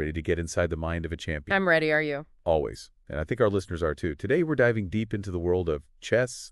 Ready to get inside the mind of a champion? I'm ready, are you? Always. And I think our listeners are too. Today we're diving deep into the world of chess,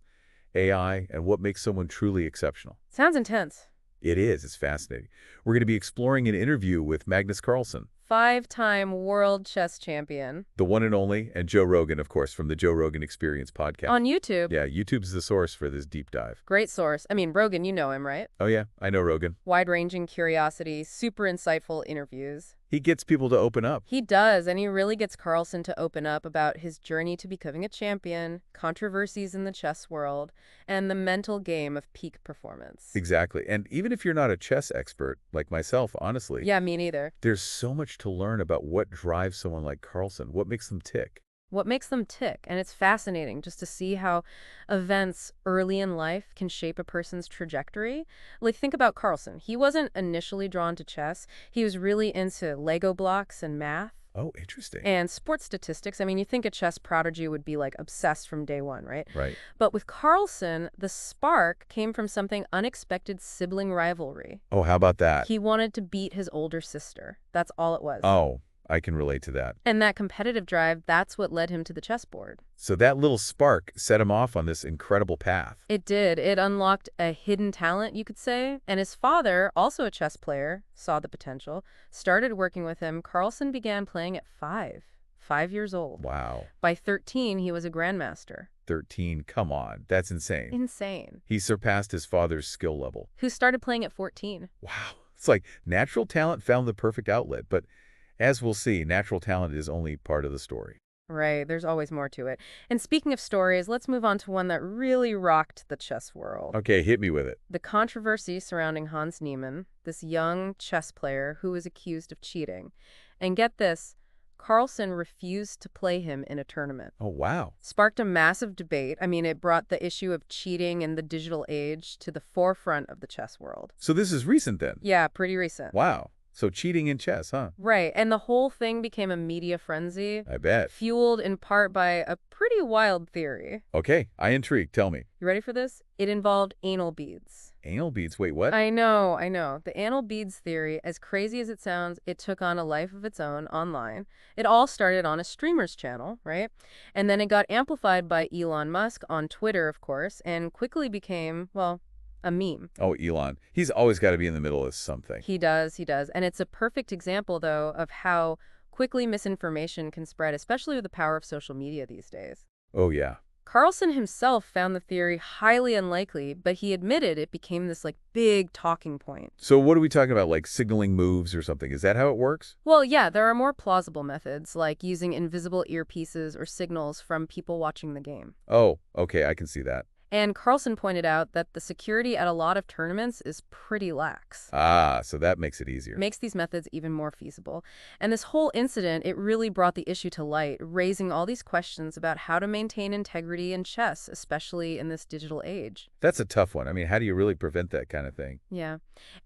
AI, and what makes someone truly exceptional. Sounds intense. It is. It's fascinating. We're going to be exploring an interview with Magnus Carlsen, 5-time world chess champion. the one and only, and Joe Rogan, of course, from the Joe Rogan Experience podcast. On YouTube. Yeah, YouTube's the source for this deep dive. Great source. I mean, Rogan, you know him, right? Oh yeah, I know Rogan. Wide-ranging curiosity, super insightful interviews. He gets people to open up. He does, and he really gets Carlsen to open up about his journey to becoming a champion, controversies in the chess world, and the mental game of peak performance. Exactly. And even if you're not a chess expert, like myself, honestly, Yeah, me neither. there's so much to learn about what drives someone like Carlsen, what makes them tick. What makes them tick, and it's fascinating just to see how events early in life can shape a person's trajectory. Like, think about Carlsen. He wasn't initially drawn to chess. He was really into Lego blocks and math Oh, interesting. and sports statistics. I mean, you think a chess prodigy would be, like, obsessed from day one, right? Right. But with Carlsen, the spark came from something unexpected: sibling rivalry. Oh, how about that? He wanted to beat his older sister. That's all it was. Oh, I can relate to that. And that competitive drive, that's what led him to the chessboard. So that little spark set him off on this incredible path. It did. It unlocked a hidden talent, you could say. And his father, also a chess player, saw the potential, started working with him. Carlsen began playing at 5 years old. Wow. By 13, he was a grandmaster. 13, come on. That's insane. Insane. He surpassed his father's skill level. Who started playing at 14. Wow. It's like natural talent found the perfect outlet, but as we'll see, natural talent is only part of the story. Right, there's always more to it. And speaking of stories, let's move on to one that really rocked the chess world. Okay, hit me with it. The controversy surrounding Hans Niemann, this young chess player who was accused of cheating. And get this, Carlsen refused to play him in a tournament. Oh, wow. Sparked a massive debate. I mean, it brought the issue of cheating in the digital age to the forefront of the chess world. So this is recent then? Yeah, pretty recent. Wow. So cheating in chess, huh? Right, and the whole thing became a media frenzy, I bet. fueled in part by a pretty wild theory. Okay, I intrigued. Tell me. You ready for this? It involved anal beads. Anal beads? Wait, what? I know. The anal beads theory, as crazy as it sounds, it took on a life of its own online. It all started on a streamer's channel, right? And then it got amplified by Elon Musk on Twitter, of course, and quickly became, well, a meme. Oh, Elon. He's always got to be in the middle of something. He does. And it's a perfect example, though, of how quickly misinformation can spread, especially with the power of social media these days. Oh, yeah. Carlsen himself found the theory highly unlikely, but he admitted it became this, like, big talking point. So what are we talking about, like signaling moves or something? Is that how it works? Well, yeah, there are more plausible methods, like using invisible earpieces or signals from people watching the game. Oh, okay, I can see that. And Carlsen pointed out that the security at a lot of tournaments is pretty lax. Ah, so that makes it easier. Makes these methods even more feasible. And this whole incident, it really brought the issue to light, raising all these questions about how to maintain integrity in chess, especially in this digital age. That's a tough one. I mean, how do you really prevent that kind of thing? Yeah.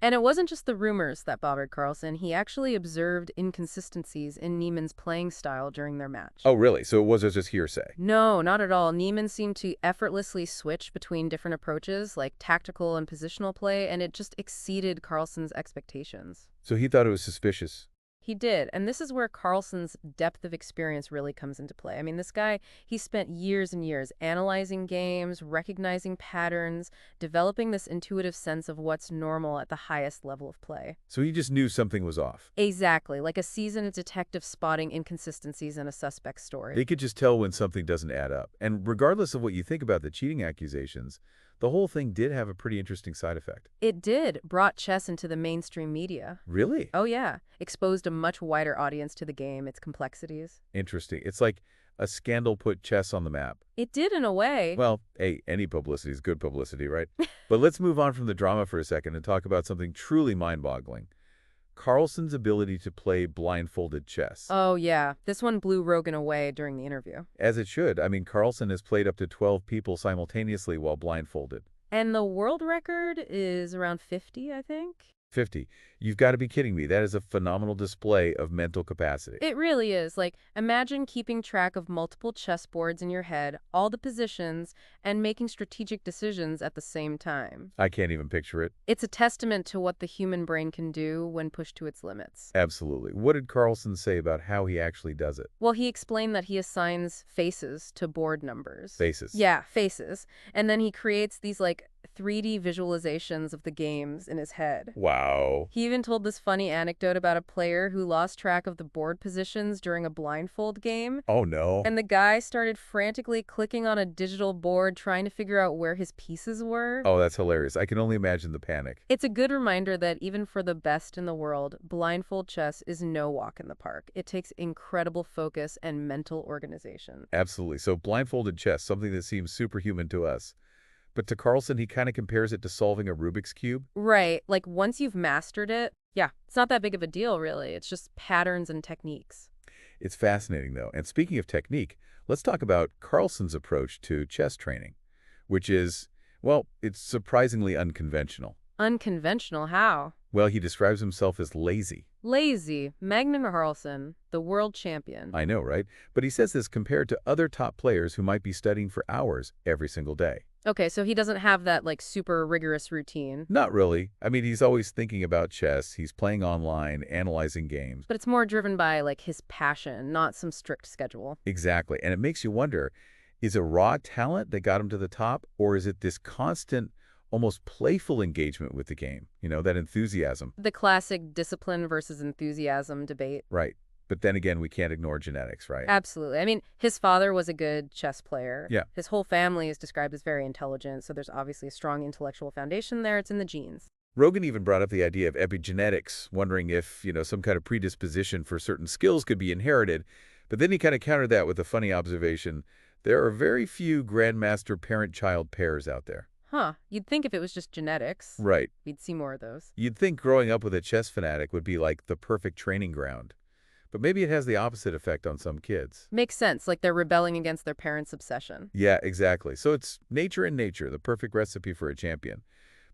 And it wasn't just the rumors that bothered Carlsen. He actually observed inconsistencies in Niemann's playing style during their match. Oh, really? So it was just hearsay? No, not at all. Niemann seemed to effortlessly switch between different approaches, like tactical and positional play, and it just exceeded Carlsen's expectations. So he thought it was suspicious. He did, and this is where Carlsen's depth of experience really comes into play. I mean, this guy, he spent years and years analyzing games, recognizing patterns, developing this intuitive sense of what's normal at the highest level of play. So he just knew something was off. Exactly, like a seasoned detective spotting inconsistencies in a suspect's story. They could just tell when something doesn't add up. And regardless of what you think about the cheating accusations, the whole thing did have a pretty interesting side effect. It did, brought chess into the mainstream media. Really? Oh yeah, exposed a much wider audience to the game, its complexities. Interesting. It's like a scandal put chess on the map. It did in a way. Well, hey, any publicity is good publicity, right? But let's move on from the drama for a second and talk about something truly mind-boggling. Carlsen's ability to play blindfolded chess. Oh yeah, this one blew Rogan away during the interview. As it should. I mean, Carlsen has played up to 12 people simultaneously while blindfolded. And the world record is around 50, I think? 50. You've got to be kidding me. That is a phenomenal display of mental capacity. It really is. Like, imagine keeping track of multiple chessboards in your head, all the positions, and making strategic decisions at the same time. I can't even picture it. It's a testament to what the human brain can do when pushed to its limits. Absolutely. What did Carlsen say about how he actually does it? Well, he explained that he assigns faces to board numbers. Faces. Yeah, faces. And then he creates these, like, 3D visualizations of the games in his head. Wow. He even told this funny anecdote about a player who lost track of the board positions during a blindfold game. Oh, no. And the guy started frantically clicking on a digital board trying to figure out where his pieces were. Oh, that's hilarious. I can only imagine the panic. It's a good reminder that even for the best in the world, blindfold chess is no walk in the park. It takes incredible focus and mental organization. Absolutely. So blindfolded chess, something that seems superhuman to us. But to Carlsen, he kind of compares it to solving a Rubik's Cube. Right. Like, once you've mastered it, yeah, it's not that big of a deal, really. It's just patterns and techniques. It's fascinating, though. And speaking of technique, let's talk about Carlsen's approach to chess training, which is, well, it's surprisingly unconventional. Unconventional how? Well, he describes himself as lazy. Lazy. Magnus Carlsen, the world champion. I know, right? But he says this compared to other top players who might be studying for hours every single day. Okay, so he doesn't have that, like, super rigorous routine. Not really. I mean, he's always thinking about chess. He's playing online, analyzing games. But it's more driven by, like, his passion, not some strict schedule. Exactly. And it makes you wonder, is it raw talent that got him to the top, or is it this constant, almost playful engagement with the game? You know, that enthusiasm. The classic discipline versus enthusiasm debate. Right. But then again, we can't ignore genetics, right? Absolutely. I mean, his father was a good chess player. Yeah. His whole family is described as very intelligent, so there's obviously a strong intellectual foundation there. It's in the genes. Rogan even brought up the idea of epigenetics, wondering if, some kind of predisposition for certain skills could be inherited. But then he kind of countered that with a funny observation. There are very few grandmaster parent-child pairs out there. Huh. You'd think if it was just genetics, Right. we'd see more of those. You'd think growing up with a chess fanatic would be like the perfect training ground. But maybe it has the opposite effect on some kids. Makes sense, like they're rebelling against their parents' obsession. Yeah, exactly. So it's nature in nature, the perfect recipe for a champion.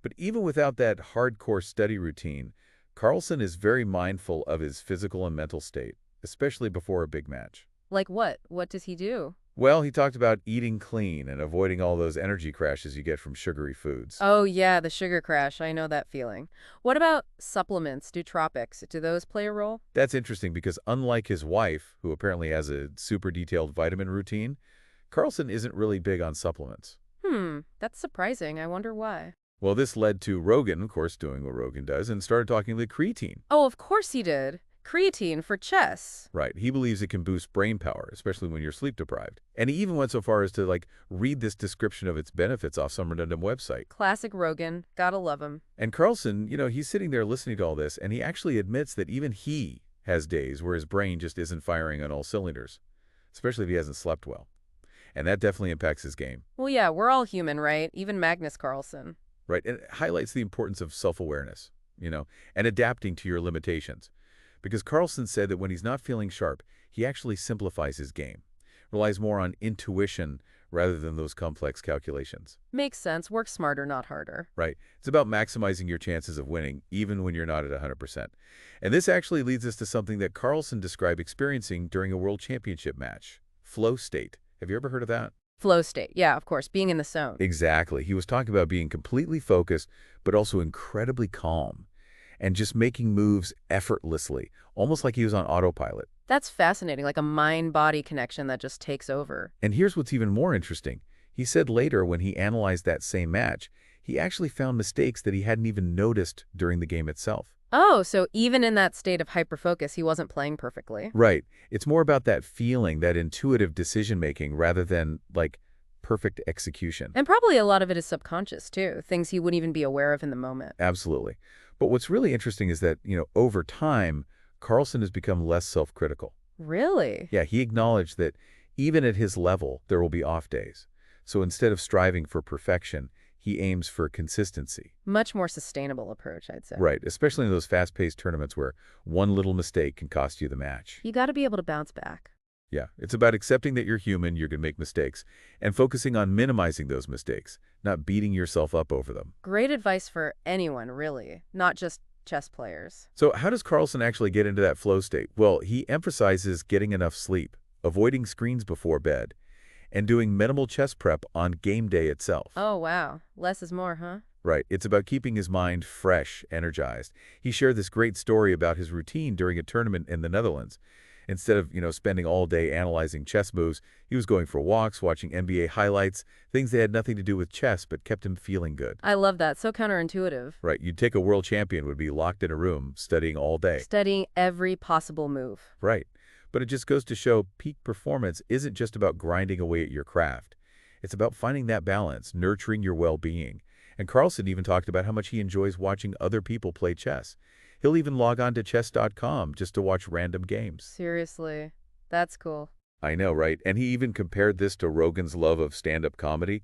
But even without that hardcore study routine, Carlsen is very mindful of his physical and mental state, especially before a big match. Like what? What does he do? Well, he talked about eating clean and avoiding all those energy crashes you get from sugary foods. Oh, yeah, the sugar crash. I know that feeling. What about supplements, nootropics? Do those play a role? That's interesting because unlike his wife, who apparently has a super detailed vitamin routine, Carlsen isn't really big on supplements. That's surprising. I wonder why. Well, this led to Rogan, of course, doing what Rogan does, and started talking about creatine. Oh, of course he did. Creatine for chess. Right. He believes it can boost brain power, especially when you're sleep deprived. And he even went so far as to, read this description of its benefits off some random website. Classic Rogan. Gotta love him. And Carlsen, he's sitting there listening to all this, and he actually admits that even he has days where his brain just isn't firing on all cylinders, especially if he hasn't slept well. And that definitely impacts his game. Well, yeah, we're all human, right? Even Magnus Carlsen. Right. And it highlights the importance of self-awareness, and adapting to your limitations. Because Carlsen said that when he's not feeling sharp, he actually simplifies his game, relies more on intuition rather than those complex calculations. Makes sense. Work smarter, not harder. Right. It's about maximizing your chances of winning, even when you're not at 100%. And this actually leads us to something that Carlsen described experiencing during a world championship match, flow state. Have you ever heard of that? Flow state. Yeah, of course. Being in the zone. Exactly. He was talking about being completely focused, but also incredibly calm, and just making moves effortlessly, almost like he was on autopilot. That's fascinating, like a mind-body connection that just takes over. And here's what's even more interesting. He said later when he analyzed that same match, he actually found mistakes that he hadn't even noticed during the game itself. Oh, so even in that state of hyperfocus, he wasn't playing perfectly. Right. It's more about that feeling, that intuitive decision-making, rather than, perfect execution. And probably a lot of it is subconscious, too, things he wouldn't even be aware of in the moment. Absolutely. But what's really interesting is that, over time, Carlsen has become less self-critical. Really? Yeah, he acknowledged that even at his level, there will be off days. So instead of striving for perfection, he aims for consistency. Much more sustainable approach, I'd say. Right, especially in those fast-paced tournaments where one little mistake can cost you the match. You got to be able to bounce back. Yeah, it's about accepting that you're human, you're going to make mistakes, and focusing on minimizing those mistakes, not beating yourself up over them. Great advice for anyone, really, not just chess players. So how does Carlsen actually get into that flow state? Well, he emphasizes getting enough sleep, avoiding screens before bed, and doing minimal chess prep on game day itself. Oh, wow. Less is more, huh? Right. It's about keeping his mind fresh, energized. He shared this great story about his routine during a tournament in the Netherlands. Instead of, spending all day analyzing chess moves, he was going for walks, watching NBA highlights, things that had nothing to do with chess but kept him feeling good. I love that. So counterintuitive. Right. You'd take a world champion would be locked in a room studying all day. Studying every possible move. Right. But it just goes to show peak performance isn't just about grinding away at your craft. It's about finding that balance, nurturing your well-being. And Carlsen even talked about how much he enjoys watching other people play chess. He'll even log on to chess.com just to watch random games. Seriously. That's cool. I know, right? And he even compared this to Rogan's love of stand-up comedy.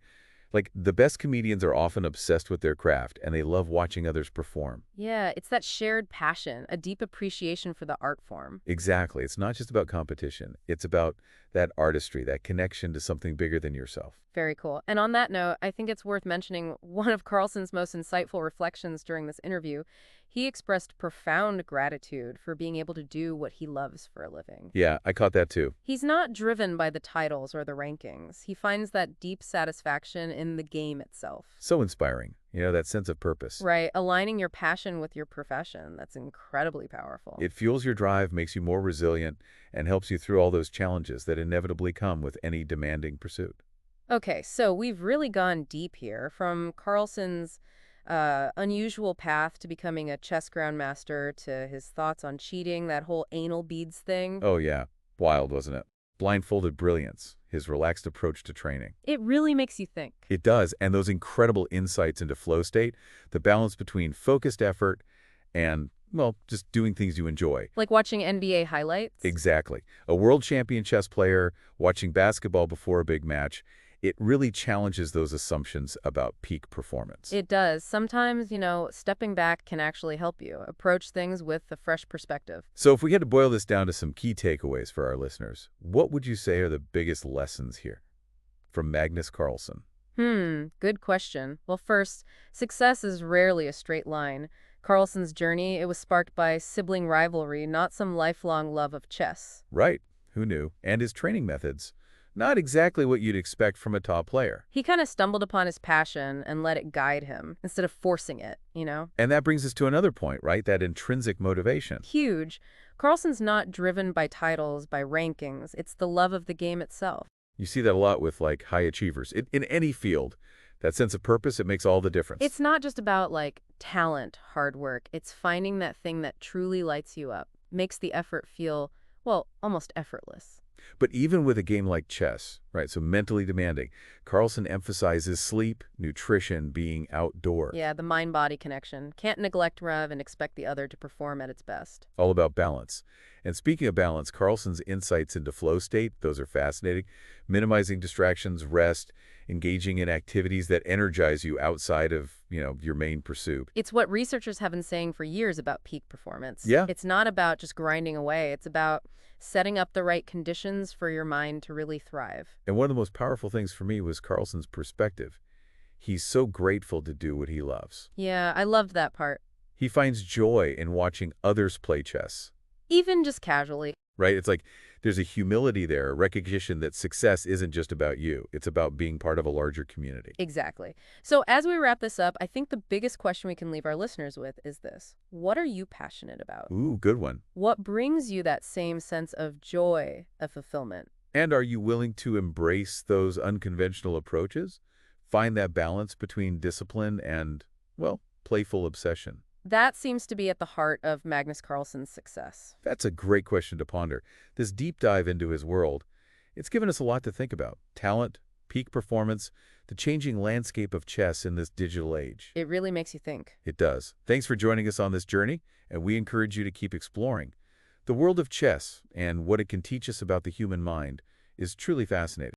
Like, the best comedians are often obsessed with their craft, and they love watching others perform. Yeah, it's that shared passion, a deep appreciation for the art form. Exactly. It's not just about competition. It's about that artistry, that connection to something bigger than yourself. Very cool. And on that note, I think it's worth mentioning one of Carlsen's most insightful reflections during this interview. He expressed profound gratitude for being able to do what he loves for a living. Yeah, I caught that too. He's not driven by the titles or the rankings. He finds that deep satisfaction in the game itself. So inspiring. That sense of purpose. Right, aligning your passion with your profession. That's incredibly powerful. It fuels your drive, makes you more resilient, and helps you through all those challenges that inevitably come with any demanding pursuit. Okay, so we've really gone deep here, from Carlsen's unusual path to becoming a chess grandmaster to his thoughts on cheating, that whole anal beads thing. Oh yeah, wild, wasn't it? Blindfolded brilliance, his relaxed approach to training. It really makes you think. It does, and those incredible insights into flow state, the balance between focused effort and, well, just doing things you enjoy. Like watching NBA highlights? Exactly. A world champion chess player, watching basketball before a big match, it really challenges those assumptions about peak performance. It does. Sometimes, stepping back can actually help you approach things with a fresh perspective. So if we had to boil this down to some key takeaways for our listeners, what would you say are the biggest lessons here from Magnus Carlsen? Good question. Well, first, success is rarely a straight line. Carlsen's journey, it was sparked by sibling rivalry, not some lifelong love of chess. Right. Who knew? And his training methods. Not exactly what you'd expect from a top player. He kind of stumbled upon his passion and let it guide him instead of forcing it. And that brings us to another point, right? That intrinsic motivation. Huge. Carlsen's not driven by titles, by rankings. It's the love of the game itself. You see that a lot with, high achievers. In any field, that sense of purpose, it makes all the difference. It's not just about, talent, hard work. It's finding that thing that truly lights you up, makes the effort feel, well, almost effortless. But even with a game like chess, right, so mentally demanding, Carlsen emphasizes sleep, nutrition, being outdoor. Yeah, the mind-body connection. Can't neglect Rev and expect the other to perform at its best. All about balance. And speaking of balance, Carlsen's insights into flow state, those are fascinating. Minimizing distractions, rest, engaging in activities that energize you outside of, your main pursuit. It's what researchers have been saying for years about peak performance. Yeah. It's not about just grinding away. It's about setting up the right conditions for your mind to really thrive. And one of the most powerful things for me was Carlsen's perspective. He's so grateful to do what he loves. Yeah, I loved that part. He finds joy in watching others play chess. Even just casually. Right? It's like there's a humility there, a recognition that success isn't just about you. It's about being part of a larger community. Exactly. So as we wrap this up, I think the biggest question we can leave our listeners with is this. What are you passionate about? Ooh, good one. What brings you that same sense of joy, of fulfillment? And are you willing to embrace those unconventional approaches? Find that balance between discipline and, well, playful obsession. That seems to be at the heart of Magnus Carlsen's success. That's a great question to ponder. This deep dive into his world, it's given us a lot to think about. Talent, peak performance, the changing landscape of chess in this digital age. It really makes you think. It does. Thanks for joining us on this journey, and we encourage you to keep exploring. The world of chess and what it can teach us about the human mind is truly fascinating.